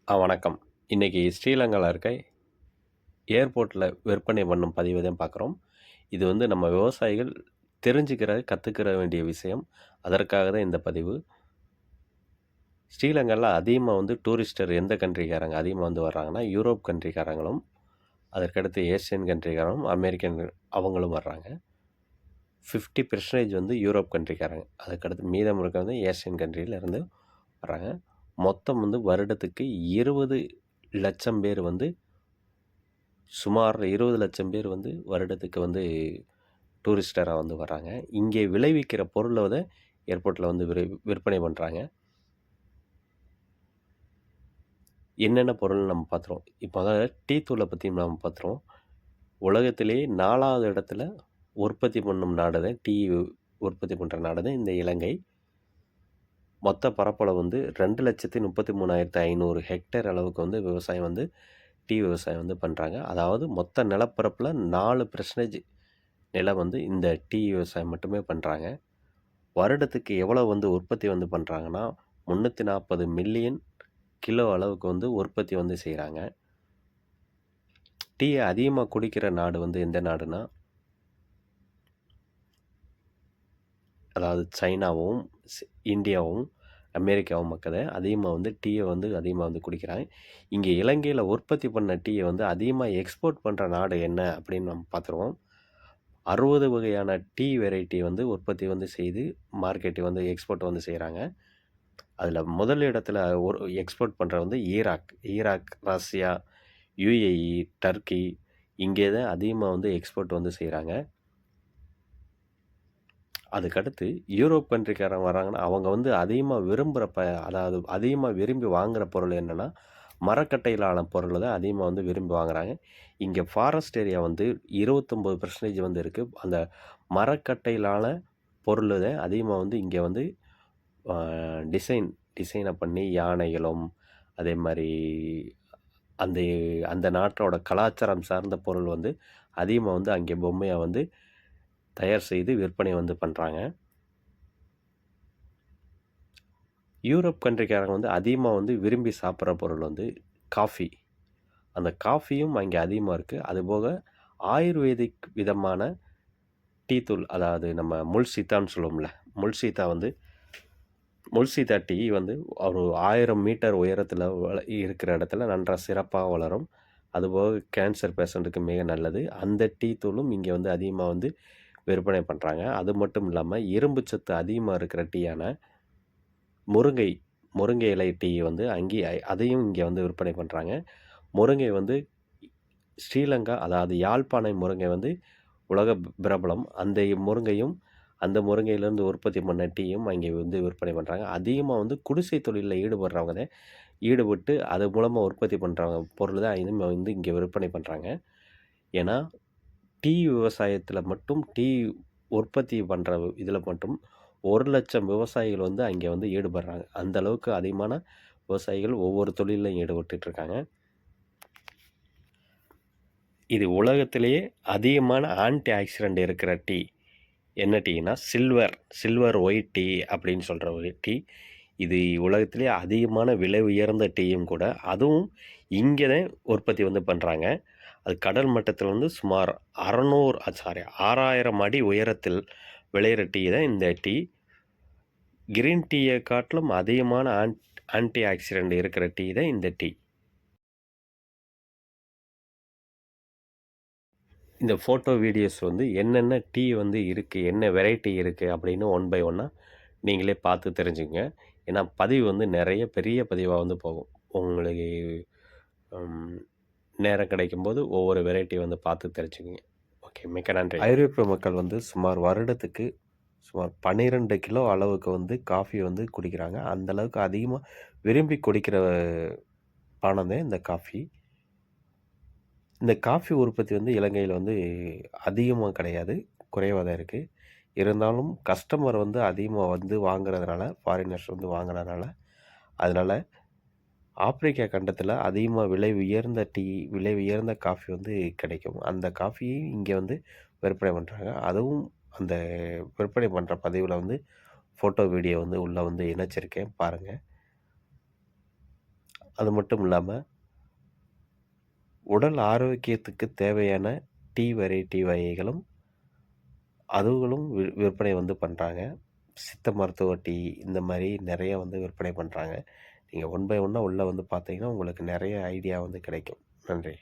வணக்கம். இன்னைக்கு ஸ்ரீலங்கால இருக்க ஏர்போர்ட்ல விற்பனை பண்ணும் பதிவு தான் பார்க்குறோம். இது வந்து நம்ம விவசாயிகள் கத்துக்கிற வேண்டிய விஷயம். அதற்காக தான் இந்த பதிவு. ஸ்ரீலங்கால அதிகமா வந்து டூரிஸ்டர் எந்த கண்ட்ரிக்காரங்க அதிகமா வந்து வர்றாங்கன்னா, யூரோப் கண்ட்ரிக்காரங்களும், அதற்கடுத்து ஏசியன் கண்ட்ரிக்காரங்களும், அமெரிக்கன் அவங்களும் வர்றாங்க. 50% வந்து யூரோப் கண்ட்ரிக்காரங்க. அதுக்கடுத்து மீதம் இருக்கிறது ஏசியன் கண்ட்ரியில இருந்து வர்றாங்க. மொத்தம் வந்து வருடத்துக்கு 20,00,000 பேர் வந்து சுமார் 20,00,000 பேர் வந்து வருடத்துக்கு வந்து டூரிஸ்டரா வந்து வர்றாங்க. இங்கே விளைவிக்கிற பொருள வந்து ஏர்போர்ட்ல வந்து விற்பனை பண்றாங்க. என்னென்ன பொருள்னு நம்ம பார்த்துருவோம். இப்போ அதாவது டீ தூள பத்தி நம்ம பார்த்துருவோம். உலகத்திலேயே 4வது இடத்துல உற்பத்தி பண்ணும் நாடு தான் உற்பத்தி பண்ற நாடு தான் இந்த இலங்கை. மொத்த பரப்பளவு வந்து 2,33,500 ஹெக்டேர் அளவுக்கு வந்து விவசாயம் வந்து விவசாயம் வந்து பண்றாங்க. அதாவது மொத்த நிலப்பரப்புல 4% நிலம் வந்து இந்த டீ விவசாயம் மட்டுமே பண்றாங்க. வருடத்துக்கு எவ்வளவு வந்து உற்பத்தி வந்து பண்றாங்கன்னா, 340 மில்லியன் கிலோ அளவுக்கு வந்து உற்பத்தி வந்து செய்றாங்க. டீய அதிகமா குடிக்கிற நாடு வந்து எந்த நாடுன்னா, அதாவது சைனாவும், ஸ் இந்தியாவும், அமெரிக்காவும் மக்கள் அதிகமா வந்து டீய வந்து அதிகமா வந்து குடிக்கிறாங்க. இங்க இலங்கையில உற்பத்தி பண்ண டீய வந்து அதிகமா எக்ஸ்போர்ட் பண்ற நாடு என்ன அப்படின்னு நம்ம பார்த்துருவோம். 60 வகையான டீ வெரைட்டி வந்து உற்பத்தி வந்து செய்து மார்க்கெட் வந்து எக்ஸ்போர்ட் வந்து செய்றாங்க. அதில முதல் இடத்துல ஒரு எக்ஸ்போர்ட் பண்றது வந்து ஈராக், ரஷ்யா, யுஏஇ, டர்க்கி இங்கே தான் அதிகமா வந்து எக்ஸ்போர்ட் வந்து செய்றாங்க. அதுக்கடுத்து யூரோப் கண்ட்ரிக்காரங்க வராங்கன்னா, அவங்க வந்து அதிகமா அதாவது அதிகமா விரும்பி வாங்குற பொருள் என்னன்னா, மரக்கட்டையிலான பொருள தான் அதிகமா வந்து விரும்பி வாங்குறாங்க. இங்க ஃபாரஸ்ட் ஏரியா வந்து 29% வந்து இருக்கு. அந்த மரக்கட்டையிலான பொருள் தான் அதிகமா வந்து இங்க வந்து அ டிசைன பண்ணி யானைகளும், அதே மாரி அந்த அந்த நாட்டோட கலாச்சாரம் சார்ந்த பொருள் வந்து அதிகமா வந்து அங்கே பொம்மையா வந்து தயார் செய்து விற்பனை வந்து பண்றாங்க. யூரோப் கண்ட்ரிக்காரங்க வந்து அதிகமா வந்து விரும்பி சாப்பிடுற பொருள் வந்து காஃபி. அந்த காஃபியும் அங்கே அதிகமா இருக்கு. அதுபோக ஆயுர்வேதிக் விதமான டீ தூள், அதாவது நம்ம முல்சீத்தான்னு சொல்லுவோம்ல. முல்சீத்தா வந்து முல்சீத்தா டீ வந்து ஒரு 1000 மீட்டர் உயரத்தில இருக்கிற இடத்துல நன்றா சிறப்பா வளரும். அதுபோக கேன்சர் பேஷண்ட்டுக்கு மிக நல்லது. அந்த டீ தூளும் இங்க வந்து அதிகமா வந்து விற்பனை பண்றாங்க. அது மட்டும் இல்லாம இரும்பு சத்து அதிகமா இருக்கிற டீயான முருங்கை முருங்கை இலை டீ வந்து அதையும் இங்க வந்து விற்பனை பண்றாங்க. முருங்கை வந்து ஸ்ரீலங்கா, அதாவது யாழ்ப்பாணை முருங்கை வந்து உலக பிரபலம். அந்த முருங்கையிலேருந்து உற்பத்தி பண்ண டீயும் அங்கே வந்து விற்பனை பண்றாங்க. அதிகமா வந்து குடிசை தொழில்ல ஈடுபடுறவங்க தான் ஈடுபட்டு அது மூலமா உற்பத்தி பண்றவங்க பொருள் தான் இனிமே வந்து இங்க விற்பனை பண்றாங்க. ஏன்னா, டீ விவசாயத்தில மட்டும் உற்பத்தி பண்ற இதில மட்டும் 1,00,000 விவசாயிகள் வந்து அங்கே வந்து ஈடுபடுறாங்க. அந்த அளவுக்கு அதிகமான விவசாயிகள் ஒவ்வொரு தொழில்லயும் ஈடுபட்டுட்டு இருக்காங்க. இது உலகத்திலேயே அதிகமான ஆன்டி ஆக்சிடென்ட் இருக்கிற டீ. என்ன டீன்னா, சில்வர் ஒயிட் டீ அப்படின்னு சொல்ற ஒரு டீ. இது உலகத்திலேயே அதிகமான விலை உயர்ந்த டீயும் கூட. அதுவும் இங்க தான் உற்பத்தி வந்து பண்றாங்க. அது கடல் மட்டத்தில வந்து சுமார் 6,000 அடி உயரத்தில் விளையிற டீ தான் இந்த டீ. கிரீன் டீய காட்டிலும் அதிகமான ஆன்டி ஆக்சிடென்ட் இருக்கிற டீ தான் இந்த டீ. இந்த ஃபோட்டோ, வீடியோஸ் வந்து என்னென்ன டீ வந்து இருக்கு, என்ன வெரைட்டி இருக்கு அப்படின்னு ஒன் பை ஒன்னா நீங்களே பார்த்து தெரிஞ்சுக்கங்க. ஏன்னா பதிவு வந்து நெறைய பெரிய பதிவா வந்து போகும். உங்களுக்கு ம் நேரம் கிடைக்கும்போது ஒவ்வொரு வெரைட்டி வந்து பார்த்து தெரிஞ்சுக்கங்க. ஓகே, மிக்க நன்றி. ஐரோப்பிய மக்கள் வந்து சுமார் 12 கிலோ அளவுக்கு வந்து காஃபி வந்து குடிக்கிறாங்க. அந்த அளவுக்கு அதிகமா விரும்பி குடிக்கிற பானம் தான் இந்த காஃபி. இந்த காஃபி உற்பத்தி வந்து இலங்கையில வந்து அதிகமா கிடையாது. குறைவா தான் இருக்கு. இருந்தாலும் கஸ்டமர் வந்து அதிகமா வந்து வாங்குறதுனால, ஃபாரினர்ஸ் வந்து வாங்குறதுனால, அதனால ஆப்பிரிக்கா கண்டத்தில அதிகமா விலை உயர்ந்த காஃபி வந்து கிடைக்கும். அந்த காஃபியும் இங்க வந்து விற்பனை பண்றாங்க. அதுவும் அந்த விற்பனை பண்ற பதிவுல வந்து ஃபோட்டோ, வீடியோ வந்து உள்ள வந்து இணைச்சிருக்கேன் பாருங்க. அது மட்டும் இல்லாம, உடல் ஆரோக்கியத்துக்கு தேவையான டீ வெரைட்டி வகைகளும் அதுகளும் விற்பனை வந்து பண்றாங்க. சித்த மருத்துவ டீ இந்த மாரி நெறைய வந்து விற்பனை பண்றாங்க. நீங்க ஒன் பை ஒன்னா உள்ள வந்து பார்த்தீங்கன்னா, உங்களுக்கு நெறைய ஐடியா வந்து கிடைக்கும். நன்றி.